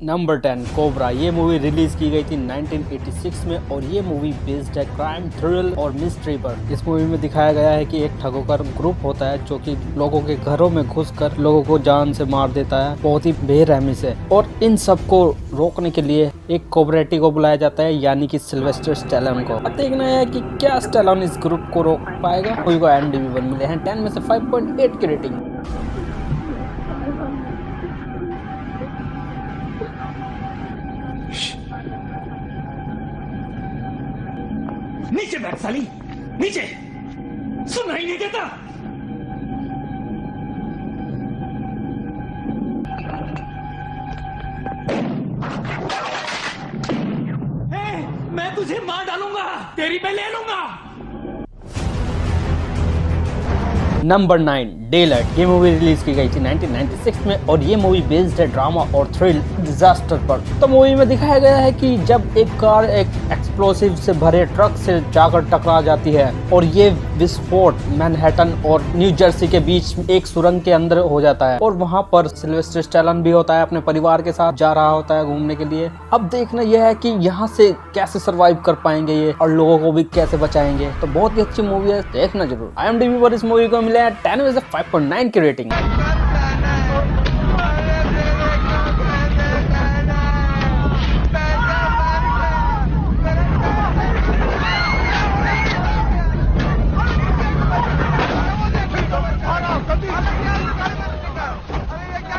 Number 10 cobra. ये movie release की गई थी 1986 में और ये मूवी बेस्ड है क्राइम, थ्रिल और मिस्ट्री पर। इस मूवी में दिखाया गया है कि एक ठगोकर ग्रुप होता है जो कि लोगों के घरों में घुसकर लोगों को जान से मार देता है, बहुत ही बेरहमी से। और इन सब को रोकने के लिए एक कोबरेटी को बुलाया जाता है, यानी कि सिल्वेस्टर स्टैलोन को। अब देखना है कि क्या स्टैलोन इस ग्रुप को रोक पाएगा। मूवी को IMDb 1 मिले हैं 10 में से 5.8 की रेटिंग। नीचे बैठ साली, नीचे। सुनाई नहीं देता। मैं तुझे मार डालूंगा, तेरी पे ले लूंगा। Number 9 daylight. ये मूवी रिलीज की गई थी 1996 में और ये मूवी बेस्ड है ड्रामा और थ्रिल डिजास्टर पर। तो मूवी में दिखाया गया है कि जब एक कार एक एक्सप्लोसिव से भरे ट्रक से जाकर टकरा जाती है और ये विस्फोट मैनहट्टन और न्यू जर्सी के बीच एक सुरंग के अंदर हो जाता है और वहां पर सिल्वेस्टर स्टैलोन भी होता है, अपने परिवार के साथ जा रहा होता है घूमने के लिए। अब देखना यह है कि यहाँ से कैसे सरवाइव कर पाएंगे ये और लोगों को भी कैसे बचाएंगे। तो बहुत ही अच्छी मूवी है, देखना जरूर। IMDb पर इस मूवी को मिले हैं 10 में से 5.9 की रेटिंग।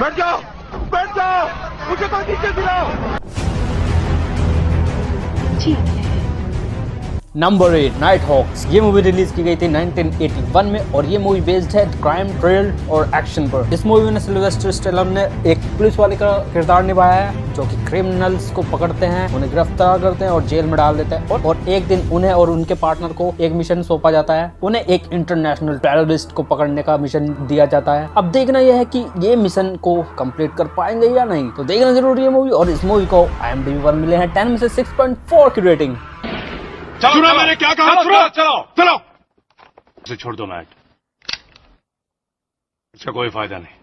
बैठ जाओ, मुझे तो नीचे गिराओ। ठीक है। Number 8 night hawks. ये मूवी रिलीज की गई थी 1981 में और ये मूवी बेस्ड है क्राइम, थ्रिल और एक्शन पर। इस मूवी में सिल्वेस्टर स्टैलोन ने एक पुलिस वाले का किरदार निभाया है जो कि क्रिमिनल्स को पकड़ते हैं, उन्हें गिरफ्तार करते हैं और जेल में डाल देते हैं। और एक दिन उन्हें और उनके पार्टनर को एक मिशन सौंपा जाता है। उन्हें एक इंटरनेशनल टेररिस्ट को पकड़ने का मिशन दिया जाता है। अब देखना यह है कि ये मिशन को कंप्लीट कर पाएंगे या नहीं। तो देखना जरूरी है मूवी। और इस मूवी को IMDb पर मिले हैं 10 में से 6.4 की रेटिंग। सुना मैंने क्या कहा? चलो उसे छोड़ दो मैट, इसका कोई फायदा नहीं,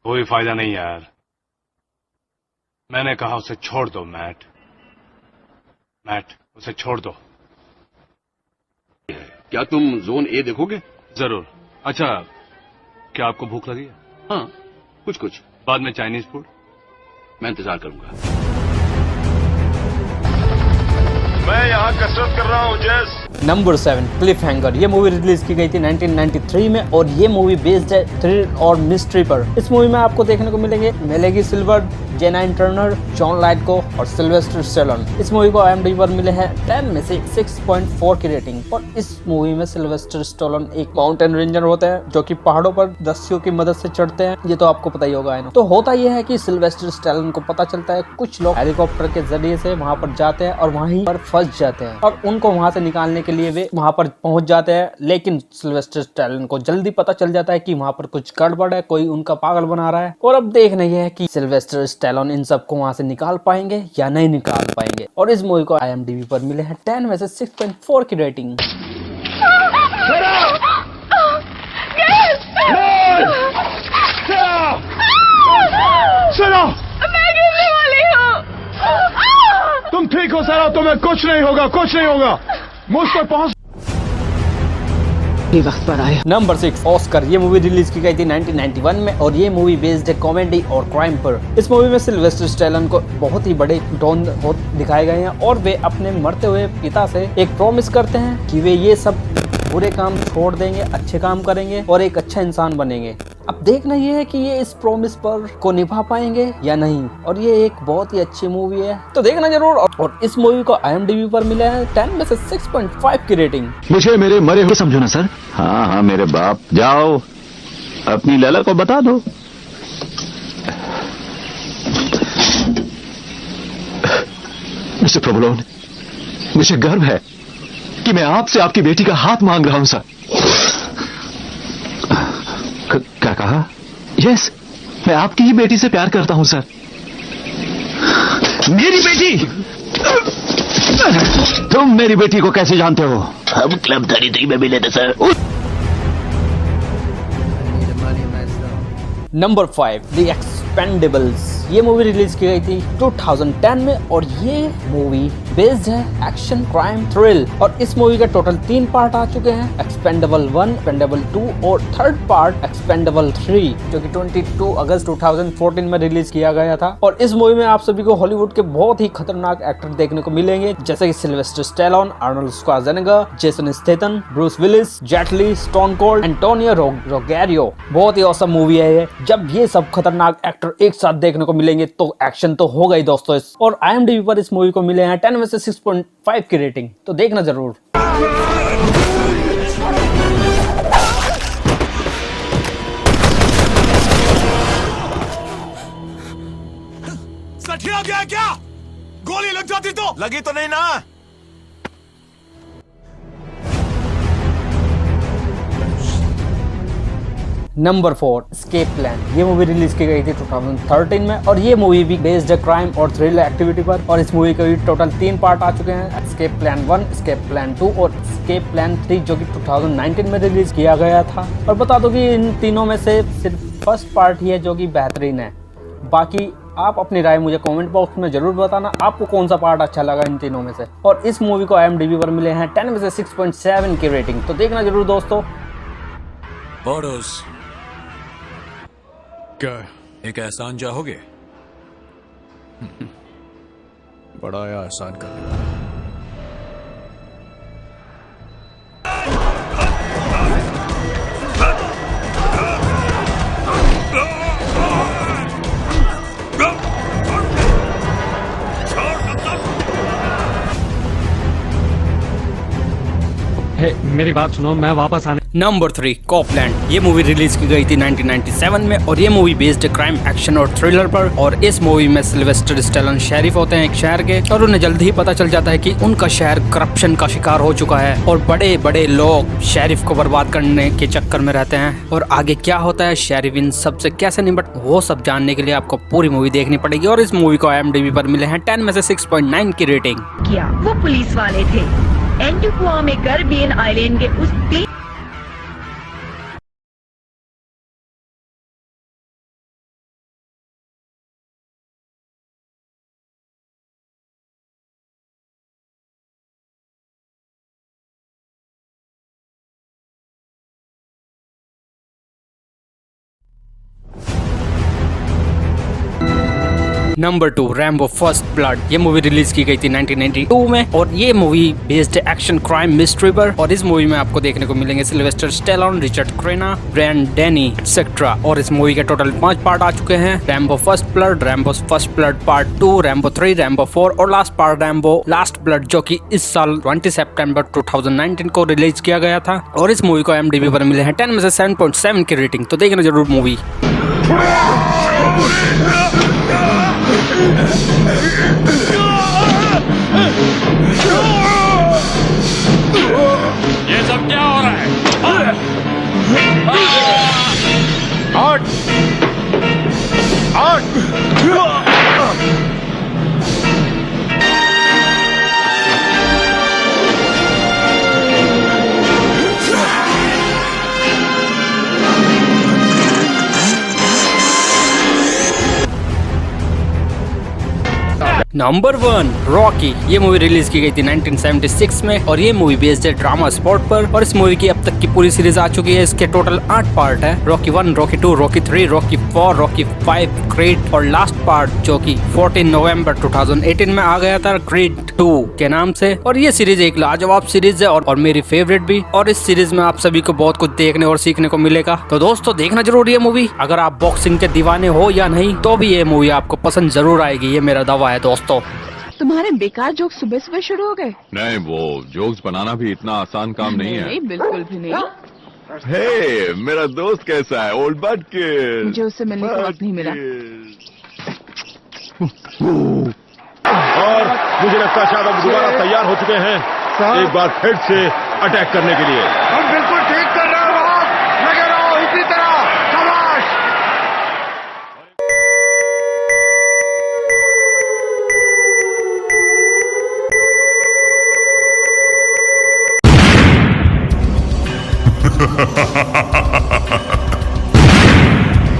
कोई फायदा नहीं यार। मैंने कहा उसे छोड़ दो मैट, उसे छोड़ दो। क्या तुम जोन ए देखोगे? जरूर। अच्छा, क्या आपको भूख लगी है? हाँ, कुछ बाद में चाइनीज फूड। मैं इंतजार करूंगा। मैं यहाँ कसरत कर रहा हूँ जेस। Number 7 Cliff hanger. ये मूवी रिलीज की गई थी 1993 में और ये मूवी बेस्ड है थ्रिल और मिस्ट्री पर। इस मूवी में आपको देखने को मिलेगी सिल्वर, जेनाइन टर्नर, जॉन लाइटको और सिल्वेस्टर स्टैलोन। इस मूवी को IMDb पर मिले हैं 10 में से 6.4 की रेटिंग। और इस मूवी में सिल्वेस्टर स्टैलोन एक माउंटेन रेंजर होते हैं जो कि पहाड़ों पर रस्सियों की मदद से चढ़ते हैं। ये तो आपको पता ही होगा है ना। तो होता यह है कि सिल्वेस्टर स्टैलोन को पता चलता है कुछ लोग हेलीकॉप्टर के जरिए से वहां पर जाते हैं और वहीं पर फंस जाते हैं और उनको वहां से निकालने के लिए वे वहां पर पहुंच जाते हैं। लेकिन सिल्वेस्टर स्टैलोन को जल्दी पता चल जाता है कि वहां पर कुछ गड़बड़ है, कोई उनका पागल बना रहा है। और अब देखना यह है कि सिल्वेस्टर स्टैलोन इन सबको वहां से निकाल पाएंगे या नहीं निकाल पाएंगे। और इस मूवी को IMDb पर मिले हैं 10 में से 6.4 की रेटिंग। मैं गिरने वाली हूँ। तुम ठीक हो सारा, तुम्हें कुछ नहीं होगा। मुझ पर पहुंच वक्त पर आए। Number 6 Oscar. ये मूवी रिलीज की गई थी 1991 में और ये मूवी बेस्ड है कॉमेडी और क्राइम पर। इस मूवी में सिल्वेस्टर स्टैलोन को बहुत ही बड़े डॉन दिखाए गए हैं और वे अपने मरते हुए पिता से एक प्रॉमिस करते हैं कि वे ये सब बुरे काम छोड़ देंगे, अच्छे काम करेंगे और एक अच्छा इंसान बनेंगे। अब देखना ये है कि ये इस प्रॉमिस पर को निभा पाएंगे या नहीं। और ये एक बहुत ही अच्छी मूवी है, तो देखना जरूर। और इस मूवी को IMDb पर मिला है 10 में से 6.5 की रेटिंग। मुझे मेरे मरे हुए समझो ना सर। हाँ मेरे बाप, जाओ अपनी लैला को बता दो। मिस्टर प्रभुलोन, मुझे गर्व है कि मैं आपसे आपकी बेटी का हाथ मांग रहा हूं सर। क्या कहा? यस, मैं आपकी ही बेटी से प्यार करता हूं सर। मेरी बेटी? तुम मेरी बेटी को कैसे जानते हो? हम क्लब 33 में मिले थे सर। Number 5 the Expendables. ये मूवी रिलीज की गई थी 2010 में और ये मूवी बेस्ड है एक्शन क्राइम थ्रिल और इस मूवी के टोटल 3 पार्ट आ चुके हैं, एक्सपेंडेबल 1, एक्सपेंडेबल 2 और थर्ड पार्ट एक्सपेंडेबल 3 जो कि 22 अगस्त 2014 में रिलीज किया गया था। और इस मूवी में आप सभी को हॉलीवुड के बहुत ही खतरनाक एक्टर देखने को मिलेंगे जैसे कि Sylvester Stallone, Arnold Schwarzenegger, Jason Statham, Bruce Willis, Jet Li, Stone Cold, Antonio Rogerio. बहुत ही औसम मूवी है ये। जब ये सब खतरनाक एक्टर एक साथ देखने को मिलेंगे तो एक्शन तो होगा ही दोस्तों। और IMDb पर इस मूवी को मिले हैं 10 में से 6.5 की रेटिंग, तो देखना जरूर। सठिया गया क्या? गोली लग जाती तो लगी तो नहीं ना? Number 4 escape plan. ये मूवी रिलीज की गई थी 2013 में और ये मूवी भी बेस्ड है क्राइम और थ्रिलर एक्टिविटी पर और इस मूवी के भी टोटल 3 पार्ट आ चुके हैं, एस्केप प्लान 1, एस्केप प्लान 2 और एस्केप प्लान 3 जो कि 2019 में रिलीज किया गया था। और बता दो कि इन तीनों में से सिर्फ फर्स्ट पार्ट ही है जो कि बेहतरीन है। बाकी आप अपनी राय मुझे कमेंट बॉक्स में जरूर बताना आपको कौन सा पार्ट अच्छा लगा इन तीनों में से। और इस मूवी को IMDb पर मिले हैं 10 में से 6.7 की रेटिंग, तो देखना जरूर दोस्तों। बॉर्डर्स क्या एक एहसान चाहोगे? बड़ा आया एहसान करने वाला। मेरी बात सुनो, मैं वापस आने। Number 3 Copeland. ये मूवी रिलीज की गई थी 1997 में और ये मूवी बेस्ड है क्राइम, एक्शन और थ्रिलर पर। और इस मूवी में सिल्वेस्टर स्टैलोन शेरिफ होते हैं एक शहर के और उन्हें जल्द ही पता चल जाता है कि उनका शहर करप्शन का शिकार हो चुका है और बड़े बड़े लोग शेरिफ को बर्बाद करने के चक्कर में रहते हैं। और आगे क्या होता है, शेरिफ इन सबसे कैसे निपट, वो सब जानने के लिए आपको पूरी मूवी देखनी पड़ेगी। और इस मूवी को IMDb पर मिले हैं 10 में से 6.9 की रेटिंग। क्या वो पुलिस वाले थे एंटीगुआ में कैरिबियन आइलैंड के उस नंबर 2 रैम्बो फर्स्ट ब्लड। ये मूवी रिलीज की गई थी 1992 में और ये मूवी बेस्ड है एक्शन क्राइम मिस्ट्री पर। और इस मूवी में आपको देखने को मिलेंगे सिल्वेस्टर स्टैलोन, रिचर्ड क्रेना, ब्रायन डेनी एक्सेट्रा। और इस मूवी के टोटल 5 पार्ट आ चुके हैं, Rambo first blood part 2, Rambo 3, Rambo 4 और last part Rambo last blood जो कि इस साल 20 सितंबर 2019 को रिलीज किया गया था। और इस मूवी को IMDb पर मिले हैं 10 में से 7.7 की रेटिंग, तो देखना जरूर मूवी। ये सब क्या हो रहा है? Number 1 Rocky. ये मूवी रिलीज की गई थी 1976 में और ये मूवी बेस्ड है ड्रामा स्पोर्ट पर। और इस मूवी की अब तक की पूरी सीरीज आ चुकी है, इसके टोटल 8 पार्ट है, Rocky 1, Rocky 2, Rocky 3, Rocky 4, Rocky 5, creed और लास्ट पार्ट जो कि 14 नवंबर 2018 में आ गया था, क्रीड 2 के नाम से। और ये सीरीज एक लाजवाब सीरीज है और मेरी फेवरेट भी। और इस सीरीज में आप सभी को बहुत कुछ देखने और सीखने को मिलेगा, तो दोस्तों देखना जरूर ये मूवी। अगर आप बॉक्सिंग के दीवाने हो या नहीं तो भी ये मूवी आपको पसंद जरूर आएगी, ये मेरा दावा है दोस्तों। तुम्हारे बेकार जोक सुबह सुबह शुरू हो गए? नहीं, वो जोक्स बनाना भी इतना आसान काम नहीं है। नहीं, बिल्कुल भी नहीं। हे, मेरा दोस्त कैसा है? Old but kid. मुझे उससे मिलने का वक्त नहीं मिला। और मुझे लगता है शायद अब दोबारा तैयार हो चुके हैं एक बार फिर से अटैक करने के लिए। हम बिल्कुल ठीक कर रहे हो, लगे रहो इसी तरह। शाबाश।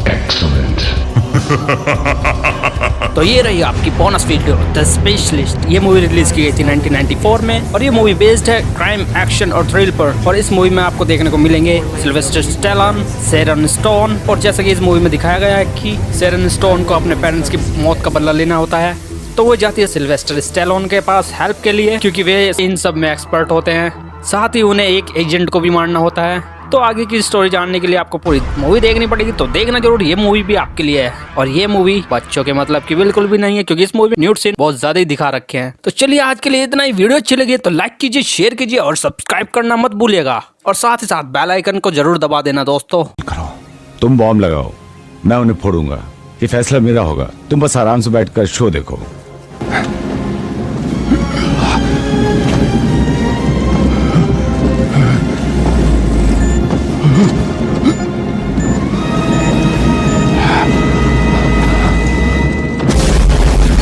Excellent. तो ये रही आपकी बोनस वीडियो द स्पेशलिस्ट। ये मूवी रिलीज की गई थी 1994 में और ये मूवी बेस्ड है क्राइम, एक्शन और थ्रिल पर। और इस मूवी में आपको देखने को मिलेंगे सिल्वेस्टर स्टेलोन, शेरन स्टोन। और जैसा कि इस मूवी में दिखाया गया है कि शेरन स्टोन को अपने पेरेंट्स की मौत का बदला लेना होता है, तो वो जाती है सिल्वेस्टर स्टेलोन के पास हेल्प के लिए, क्योंकि वे इन सब में एक्सपर्ट होते हैं। साथ ही उन्हें एक एजेंट को भी मारना होता है। तो आगे की स्टोरी जानने के लिए आपको पूरी मूवी देखनी पड़ेगी, तो देखना जरूर। ये मूवी भी आपके लिए है और ये मूवी बच्चों के मतलब की बिल्कुल भी नहीं है, क्योंकि इस मूवी में न्यूड सीन बहुत ज्यादा ही दिखा रखे हैं। तो चलिए आज के लिए इतना ही। वीडियो अच्छी लगी तो लाइक कीजिए, शेयर कीजिए और सब्सक्राइब करना मत भूलिएगा। और साथ ही साथ बेल आइकन को जरूर दबा देना दोस्तों। तुम बॉम्ब लगाओ, मैं उन्हें फोड़ूंगा। ये फैसला मेरा होगा। तुम बस आराम से बैठकर शो देखो।